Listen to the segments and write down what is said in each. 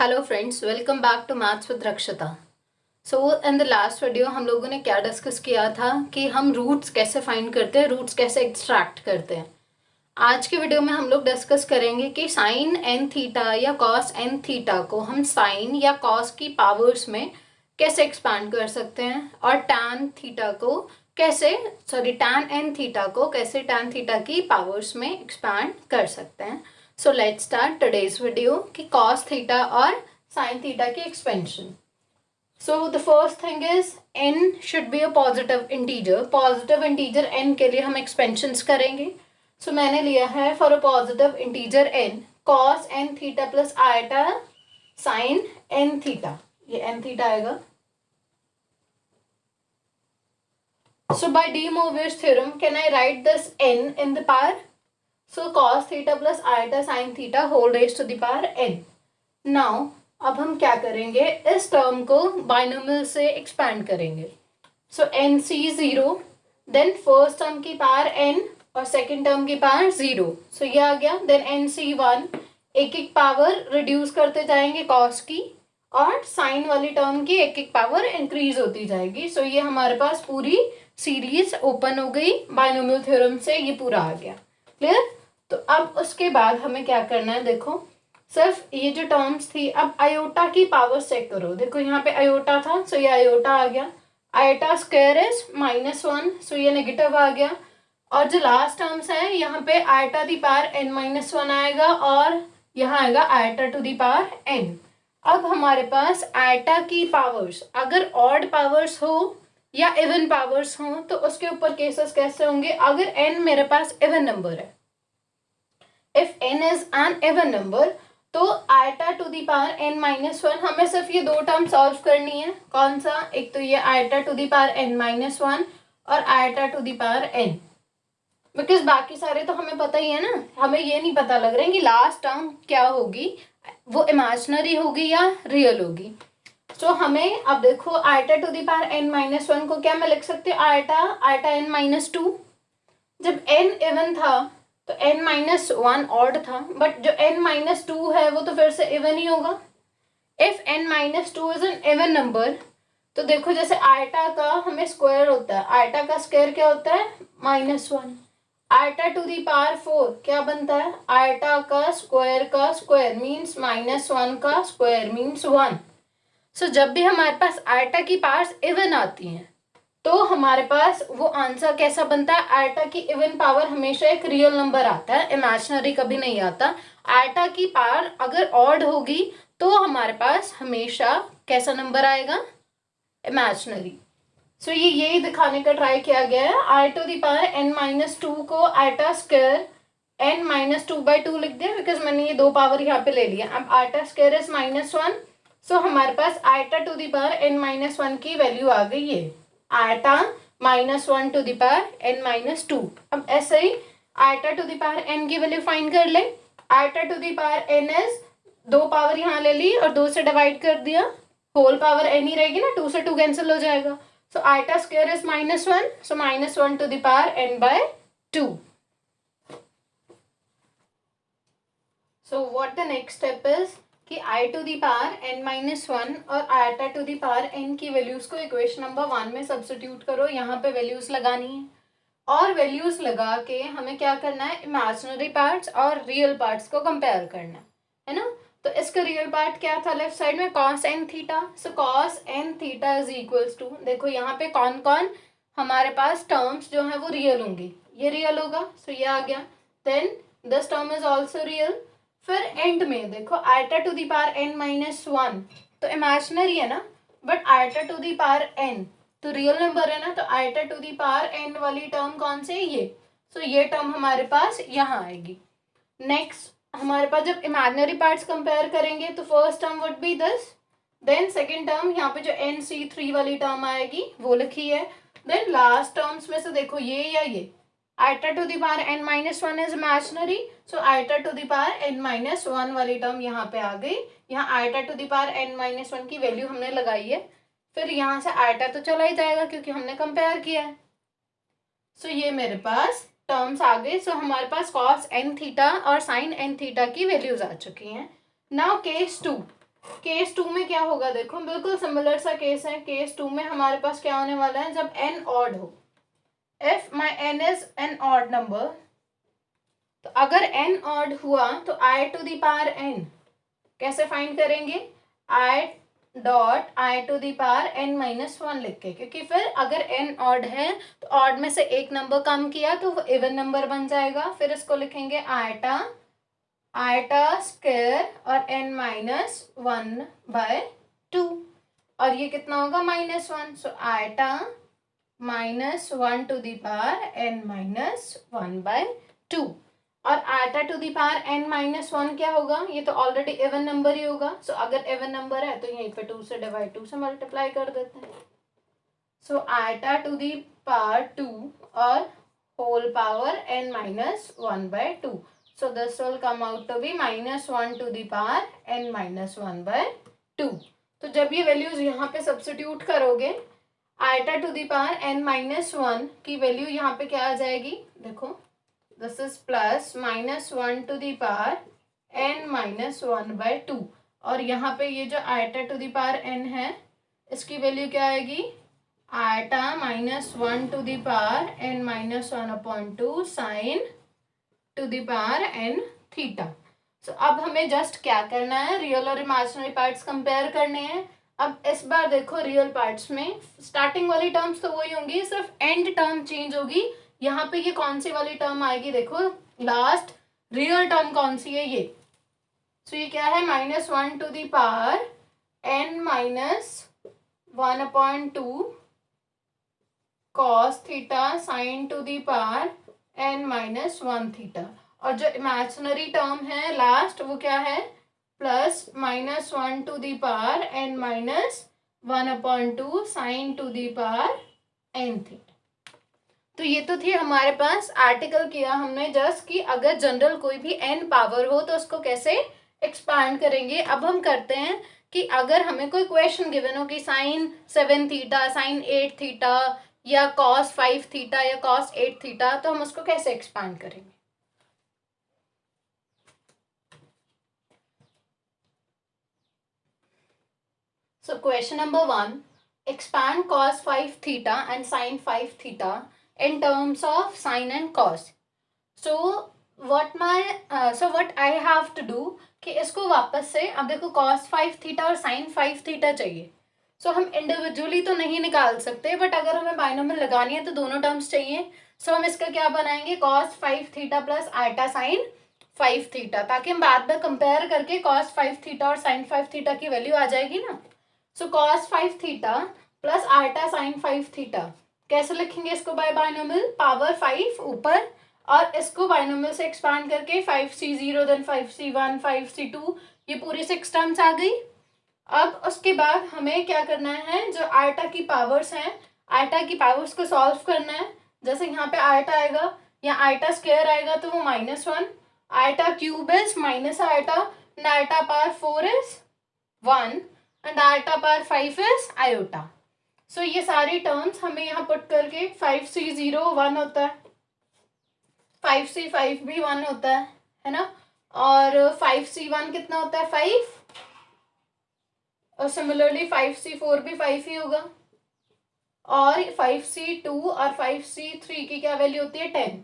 Hello friends, welcome back to maths with Rakshita. So in the last video हम लोगों ने क्या डिस्कस किया था कि हम रूट्स कैसे फाइंड करते हैं, रूट्स कैसे एक्सट्रैक्ट करते हैं। आज के वीडियो में हम लोग डिस्कस करेंगे कि साइन एन थीटा या कॉस एन थीटा को हम साइन या कॉस की पावर्स में कैसे एक्सपैंड कर सकते हैं और टैन थीटा को कैसे टैन एन थीटा को कैसे टैन थीटा की पावर्स में एक्सपैंड कर सकते हैं। So let's start today's video कि cos theta और sin theta की expansion. So the first thing is n should be a positive integer. Positive integer n के लिए हम expansions करेंगे. So मैंने लिया है for a positive integer n cos n theta plus iota sin n theta. ये n theta आएगा. So by De Moivre's theorem can I write this n in the power? So cos theta plus iota sin theta whole raised to the power n. Now अब हम क्या करेंगे, इस term को binomial से expand करेंगे. So n C 0, then first term की power n और सेकेंड टर्म की पावर 0. सो ये आ गया. देन एन सी 1, एक एक पावर रिड्यूस करते जाएंगे कॉस की, और साइन वाली टर्म की एक एक पावर इंक्रीज होती जाएगी. सो ये हमारे पास पूरी सीरीज ओपन हो गई बाइनोमियल थ्योरम से. ये पूरा आ गया. क्लियर? तो अब उसके बाद हमें क्या करना है, देखो सिर्फ ये जो टर्म्स थी, अब आयोटा की पावर चेक करो. देखो यहाँ पे आयोटा था, सो ये आयोटा आ गया. आयोटा स्क्वायर इज -1, सो ये नेगेटिव आ गया. और जो लास्ट टर्म्स है यहाँ पे आयोटा दी पावर n-1 आएगा और यहाँ आएगा iota to the power n. अब हमारे पास आयोटा की पावर्स अगर ऑड पावर्स हो या इवन पावर्स हो तो उसके ऊपर केसेस कैसे होंगे. अगर n मेरे पास इवन नंबर है, if n is an even number, तो iota to the power n-1 हमें सिर्फ ये दो टर्म सॉल्व करनी है. कौन सा? एक तो ये iota to the power n-1 और iota to the power n. Because बाकी सारे तो हमें पता ही है ना. हमें ये नहीं पता लग रहा है कि लास्ट टर्म क्या होगी, वो इमेजिनरी होगी या रियल होगी. तो हमें अब देखो eta to the power n-1 को क्या मैं लिख सकती हूँ, आयटा n-2. जब n इवन था तो n-1 ऑड था, बट जो n-2 है वो तो फिर से इवन ही होगा. If n-2 is an even number, तो देखो जैसे आयटा का हमें स्क्वायर होता है, आयटा का स्क्वायर क्या होता है, -1. आयटा टू दी पावर 4 क्या बनता है, आयटा का स्क्वायर मीन्स -1 का स्क्वायर मीन्स 1. सो जब भी हमारे पास आयटा की पावर्स इवन आती हैं तो हमारे पास वो आंसर कैसा बनता है, आयटा की इवन पावर हमेशा एक रियल नंबर आता है, इमेजिनरी कभी नहीं आता. आयटा की पावर अगर ऑड होगी तो हमारे पास हमेशा कैसा नंबर आएगा, इमेजिनरी. सो ये यही दिखाने का ट्राई किया गया है. आई टू दी पावर n-2 को आयटा स्क्वायर n-2/2 लिख दिया बिकॉज मैंने ये दो पावर यहाँ पे ले लिया. अब आयटा स्क्वायर इज -1, सो हमारे पास iota to the power n-1 की वैल्यू आ गई है, eta -1 to the power n-2. अब ऐसे ही iota to the power n की वैल्यू फाइंड कर ले. Iota to the power n is दो पावर यहाँ ले ली और 2 से डिवाइड कर दिया, होल पावर n ही रहेगी ना, 2 से 2 कैंसिल हो जाएगा. So iota square is -1, so -1 to the power n/2. So what the next step is कि i to the power n-1 और iota to the power n की वैल्यूज को इक्वेशन नंबर 1 में सब्स्टिट्यूट करो. यहाँ पे वैल्यूज लगानी है और वैल्यूज लगा के हमें क्या करना है, इमेजिनरी पार्ट्स और रियल पार्ट्स को कंपेयर करना है ना. तो इसका रियल पार्ट क्या था लेफ्ट साइड में, cos n theta. So cos n theta is equals to, देखो यहाँ पे कौन कौन हमारे पास टर्म्स जो है वो रियल होंगी, ये रियल होगा, सो ये आ गया. Then this term is also real. फिर एंड में देखो eta to the power n-1 तो इमेजिनरी है ना, but iota to the power n तो रियल नंबर है ना, तो iota to the power n वाली टर्म कौन सी है, ये. सो ये टर्म हमारे पास यहाँ आएगी. नेक्स्ट हमारे पास जब इमेजिनरी पार्ट्स कंपेयर करेंगे तो first term would be this, then second term यहाँ पे जो nc3 वाली टर्म आएगी वो लिखी है. देन लास्ट टर्म्स में से देखो ये या ये, iota to the power n-1 is imaginary, so iota to the power n-1 वाली टर्म यहाँ पे आ गई. यहाँ eta to the power n-1 की वैल्यू हमने लगाई है, फिर यहाँ से आयटा तो चला ही जाएगा क्योंकि हमने कंपेयर किया है. सो ये मेरे पास टर्म्स आ गए. सो हमारे पास cos n थीटा और sin n थीटा की वैल्यूज आ चुकी हैं. नाउ केस 2, केस 2 में क्या होगा, देखो बिल्कुल सिमिलर सा केस है। केस 2 में हमारे पास क्या होने वाला है, जब n ऑड हो, if my n is an odd number, तो अगर n ऑड हुआ तो i to the power n कैसे फाइंड करेंगे, i dot i to the power n minus 1 लिख के, क्योंकि फिर अगर n ऑड है तो ऑड में से एक नंबर कम किया तो वो इवन नंबर बन जाएगा। फिर इसको लिखेंगे आयटा स्क्वायर और n माइनस 1/2, और ये कितना होगा -1, so iota -1 to the power n minus 1/2, और iota to the power n minus 1 क्या होगा, ये तो ऑलरेडी इवन नंबर ही होगा। सो अगर इवन नंबर है तो यहीं पे 2 से डिवाइड 2 से मल्टीप्लाई कर देते हैं। So iota to the power 2 और whole power n minus 1/2, so this will come out to be -1 to the power n minus 1/2। तो जब ये वैल्यूज यहाँ पे सब्स्टिट्यूट करोगे, iota to the power n minus 1 की वैल्यू यहाँ पे क्या आ जाएगी, देखो this is plus -1 to the power n minus 1/2, और यहाँ पे ये जो iota to the power n है इसकी वैल्यू क्या आएगी, iota -1 to the power n minus 1/2 sine to the power n theta. So अब हमें जस्ट क्या करना है, रियल और इमेजिनरी पार्ट्स कंपेयर करने हैं। अब इस बार देखो रियल पार्ट्स में स्टार्टिंग वाली टर्म्स तो वही होंगी, सिर्फ एंड टर्म चेंज होगी। यहाँ पे ये कौन सी वाली टर्म आएगी, देखो लास्ट रियल टर्म कौन सी है ये, सो ये क्या है, -1 to the power n minus 1/2 cos theta sine to the power n minus 1 theta, और जो इमेजिनरी टर्म है लास्ट वो क्या है, plus -1 to the power n minus 1/2 sine to the power n theta. तो ये तो थी हमारे पास, आर्टिकल किया हमने जस्ट कि अगर जनरल कोई भी n पावर हो तो उसको कैसे एक्सपांड करेंगे। अब हम करते हैं कि अगर हमें कोई क्वेश्चन गिवन हो कि साइन 7 थीटा, साइन 8 थीटा, या cos 5 थीटा या cos 8 थीटा, तो हम उसको कैसे एक्सपांड करेंगे। So question number 1, expand cos 5 theta and sin 5 theta in terms of sin and cos। so what I have to do कि इसको वापस से, अब देखो cos 5 थीटा और sin 5 थीटा चाहिए, सो हम इंडिविजुअली तो नहीं निकाल सकते, बट अगर हमें बाइनोमियल लगानी है तो दोनों टर्म्स चाहिए। सो हम इसका क्या बनाएंगे, cos 5 theta plus iota sine 5 theta, ताकि हम बाद में कंपेयर करके cos 5 थीटा और sin 5 थीटा की वैल्यू आ जाएगी ना। So cos 5 theta plus iota sine 5 theta कैसे लिखेंगे इसको, बाय बाइनोमियल, पावर 5 ऊपर, और इसको बाइनोमियल से एक्सपांड करके 5c0 देन 5c1 5c2, ये पूरी 6 टर्म्स आ गई। अब उसके बाद हमें क्या करना है, जो आयटा की पावर्स हैं, आयटा की पावर्स को सॉल्व करना है। जैसे यहाँ पे आयटा आएगा या आयटा स्क्वायर आएगा तो वो -1, iota cube is minus iota, and iota power 4 is 1, and iota power 5 is iota. So ये सारी टर्म्स हमें यहाँ पुट करके 5c0 1 होता है, 5c5 भी 1 होता है ना, और 5c1 कितना होता है 5, और सिमिलरली 5c4 भी 5 ही होगा, और 5c2 और 5c3 की क्या वैल्यू होती है 10।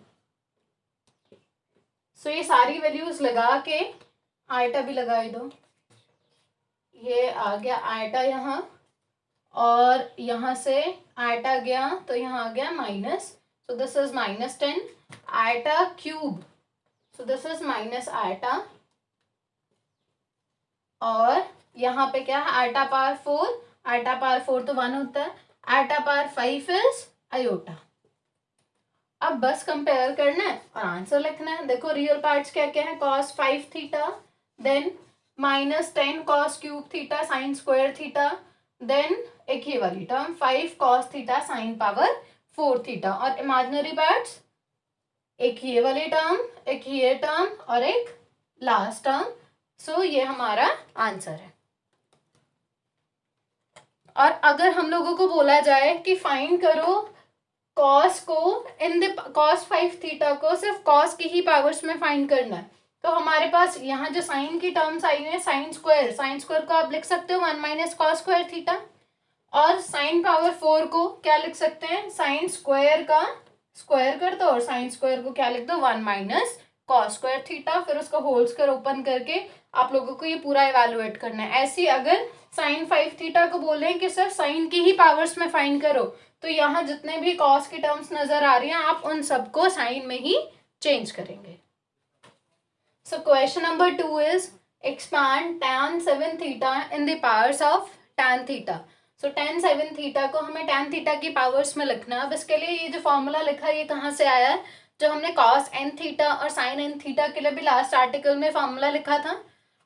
सो ये सारी वैल्यूज लगा के, आयटा भी लगा दो, ये आ गया आयटा यहाँ, और यहाँ से आयटा गया तो यहाँ आ गया minus, so this is -10, eta cube, so this is minus eta, और यहाँ पे क्या है, आयटा पावर 4, आयटा पावर 4 तो 1 होता है, आयटा पावर 5 इज आयोटा। अब बस कंपेयर करना है और आंसर लिखना है। देखो रियल पार्ट्स क्या क्या है, cos 5 theta, then -10 cos cube theta sine square theta, then एक ये वाली term 5 cos theta sine power 4 theta, और इमेजिनरी पार्ट्स एक ये वाली टर्म, एक ये टर्म, और एक लास्ट टर्म। सो ये हमारा आंसर है। और अगर हम लोगों को बोला जाए कि फाइंड करो cos को इन द cos 5 थीटा को सिर्फ cos की ही पावर्स में फाइंड करना है, तो हमारे पास यहाँ जो साइन की टर्म्स आई है, साइन स्क्वायर को आप लिख सकते हो 1 माइनस कॉस स्क्वायर थीटा, और साइन पावर 4 को क्या लिख सकते हैं, साइन स्क्वायर का स्क्वायर कर दो और साइन स्क्वायर को क्या लिख दो 1 माइनस कॉस स्क्वायर थीटा, फिर उसका होल स्क्वायर ओपन करके आप लोगों को ये पूरा इवेलुएट करना है। ऐसे ही अगर साइन 5 थीटा को बोले कि सर साइन की ही पावर्स में फाइंड करो, तो यहाँ जितने भी कॉस की टर्म्स नजर आ रही हैं आप उन सबको साइन में ही चेंज करेंगे। So question number 2 is expand tan 7 theta in the powers of tan theta. So tan 7 theta को हमें tan थीटा की पावर्स में लिखना है। अब इसके लिए ये जो फॉर्मूला लिखा है ये कहाँ से आया है, जो हमने cos n थीटा और sin n थीटा के लिए भी लास्ट आर्टिकल में फॉर्मूला लिखा था,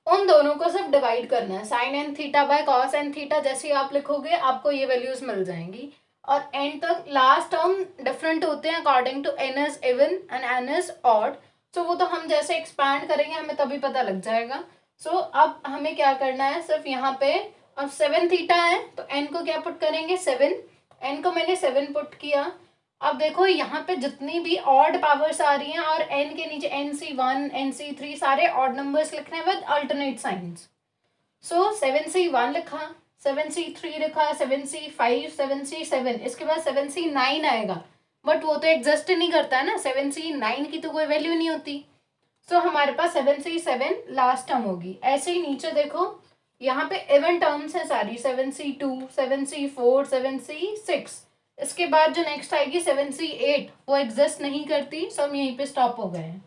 उन दोनों को सिर्फ डिवाइड करना है। sin n theta by cos n theta जैसे ही आप लिखोगे आपको ये वैल्यूज मिल जाएंगी, और एंड तक लास्ट टर्म डिफरेंट होते हैं according to n is even and n is odd. So वो तो हम जैसे एक्सपैंड करेंगे हमें तभी पता लग जाएगा। सो अब हमें क्या करना है, सिर्फ यहाँ पे अब 7 थीटा है तो n को क्या पुट करेंगे 7, n को मैंने 7 पुट किया। अब देखो यहाँ पे जितनी भी ऑड पावर्स आ रही हैं और n के नीचे nc1 nc3 सारे ऑड नंबर्स लिखने हैं with alternate science. So 7c1 लिखा, 7c3 लिखा, 7c5, 7c7, इसके बाद 7c9 आएगा, बट वो तो एग्जिस्ट नहीं करता है ना, 7c9 की तो कोई वैल्यू नहीं होती। सो हमारे पास 7c7 लास्ट टर्म होगी। ऐसे ही नीचे देखो यहाँ पे इवन टर्म्स हैं सारी, 7c2, 7c4, 7c6, इसके बाद जो नेक्स्ट आएगी 7c8 वो एग्जिस्ट नहीं करती। सो हम यहीं पे स्टॉप हो गए हैं।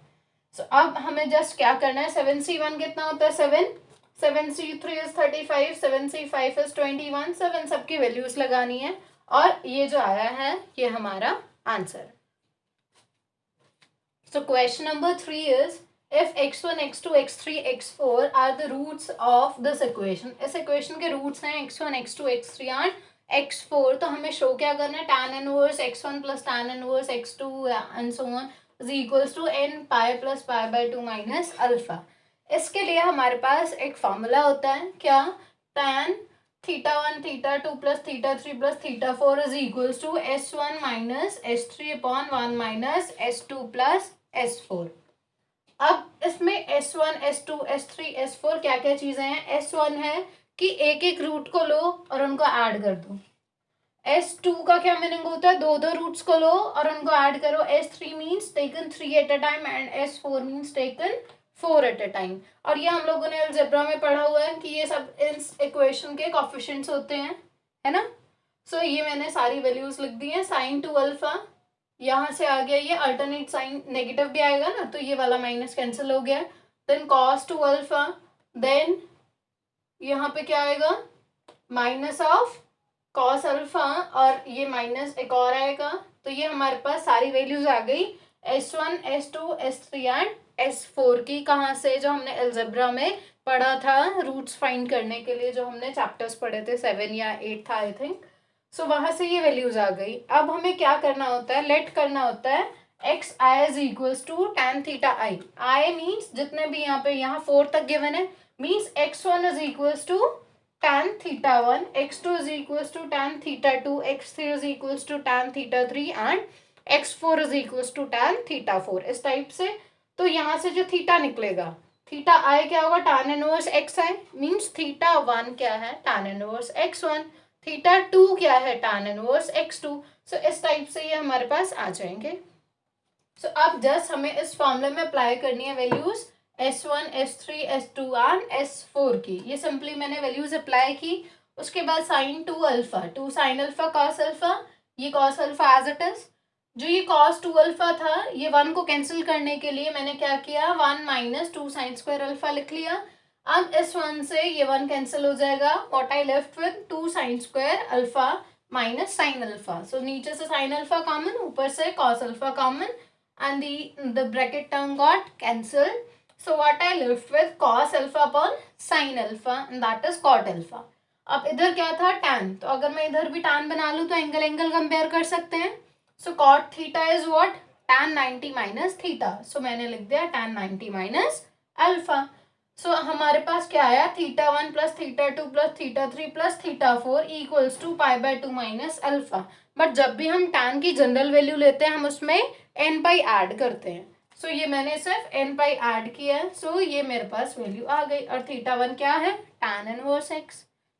सो अब हमें जस्ट क्या करना है, 7c1 कितना होता है 7, 7c3 इज 35, 7c5 इज 21, 7 सबकी वैल्यूज लगानी है और ये जो आया है ये हमारा answer. So question number 3 is if x1 x2 x3 x4 are the roots of this equation, इस इक्वेशन के रूट्स हैं x1 x2 x3 and x4, तो हमें शो क्या करना है, tan inverse x1 plus tan inverse x2 and so on is equals to n pi plus pi by 2 minus alpha. इसके लिए हमारे पास एक फॉर्मूला होता है क्या, tan theta 1 theta 2 plus theta 3 plus theta 4 is equals to s1 minus s3 upon 1 minus s2 plus s4। अब इसमें S1, S2, S3, S4 क्या क्या चीजें हैं। S1 है कि एक एक रूट को लो और उनको ऐड कर दो। S2 का क्या मीनिंग होता है, दो दो रूट्स को लो और उनको ऐड करो। S3 means taken 3 at a time and S4 means taken 4 at a time. और ये हम लोगों ने अलजेब्रा में पढ़ा हुआ है कि ये सब इस इक्वेशन के कोएफिशिएंट्स होते हैं, है ना। सो ये मैंने सारी वैल्यूज लिख दी हैं। sin 2 अल्फा यहाँ से आ गया, ये अल्टरनेट साइन नेगेटिव भी आएगा ना, तो ये वाला माइनस कैंसिल हो गया। देन cos 2 अल्फा, देन यहाँ पे क्या आएगा माइनस ऑफ cos अल्फा, और ये माइनस एक और आएगा। तो ये हमारे पास सारी वैल्यूज आ गई S1, S2, S3 and S4 की। कहाँ से, जो हमने अलजेब्रा में पढ़ा था रूट्स फाइंड करने के लिए, जो हमने चैप्टर्स पढ़े थे 7 या 8 था आई थिंक। सो वहां से ये वैल्यूज आ गई। अब हमें क्या करना होता है, लेट करना होता है x i is equals to tan theta i. I means जितने भी यहाँ पे, यहाँ 4 तक गिवन है, means x1 is equals to tan theta 1, x2 is equals to tan theta 2, x3 is equals to tan theta 3 and x4 is equals to tan theta 4, इस type से। तो यहाँ से जो थीटा निकलेगा, थीटा आई क्या होगा tan इनवर्स एक्स आई, means theta 1 क्या है tan इनवर्स x1, थीटा 2 क्या है tan इनवर्स x2। सो इस टाइप से ये हमारे पास आ जाएंगे। सो अब जस्ट हमें इस फॉर्मूले में अप्लाई करनी है values S1, S3, S2 and S4 की। ये सिंपली मैंने वैल्यूज अप्लाई की। उसके बाद sin 2 alpha, 2 sin alpha cos alpha, ये cos alpha as it is. जो ये cos 2 अल्फा था, ये 1 को कैंसिल करने के लिए मैंने क्या किया, 1 माइनस 2 sin स्क्वायर अल्फा लिख लिया। अब इस 1 से ये 1 कैंसिल हो जाएगा, what I left with 2 sin square alpha minus sin alpha. So नीचे से sin अल्फा कॉमन, ऊपर से cos alpha common and the bracket term got cancelled. So what I left with cos alpha upon sin alpha and that is cot alpha. अब इधर क्या था tan, तो अगर मैं इधर भी tan बना लूँ तो एंगल एंगल कंपेयर कर सकते हैं। So cot theta is what, tan 90 minus theta. So मैंने लिख दिया tan 90 माइनस अल्फा। सो हमारे पास क्या आया, theta 1 plus theta 2 plus theta 3 plus theta 4 equals to pi by 2 minus alpha. But जब भी हम tan की जनरल वैल्यू लेते हैं हम उसमें n पाई ऐड करते हैं। सो ये मैंने सिर्फ n पाई ऐड किया है, सो ये मेरे पास वैल्यू आ गई। और थीटा 1 क्या है, tan इनवर्स x,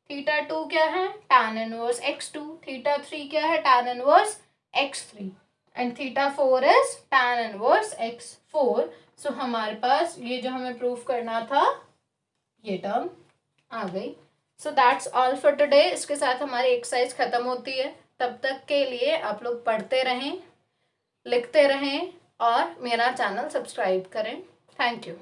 थीटा 2 क्या है, tan इनवर्स x2, थीटा 3 क्या है, tan inverse x3 and theta 4 is tan inverse x4। सो हमारे पास ये जो हमें प्रूफ करना था ये टर्म आ गई। So that's all for today. इसके साथ हमारी एक्सरसाइज खत्म होती है। तब तक के लिए आप लोग पढ़ते रहें, लिखते रहें और मेरा चैनल सब्सक्राइब करें। Thank you.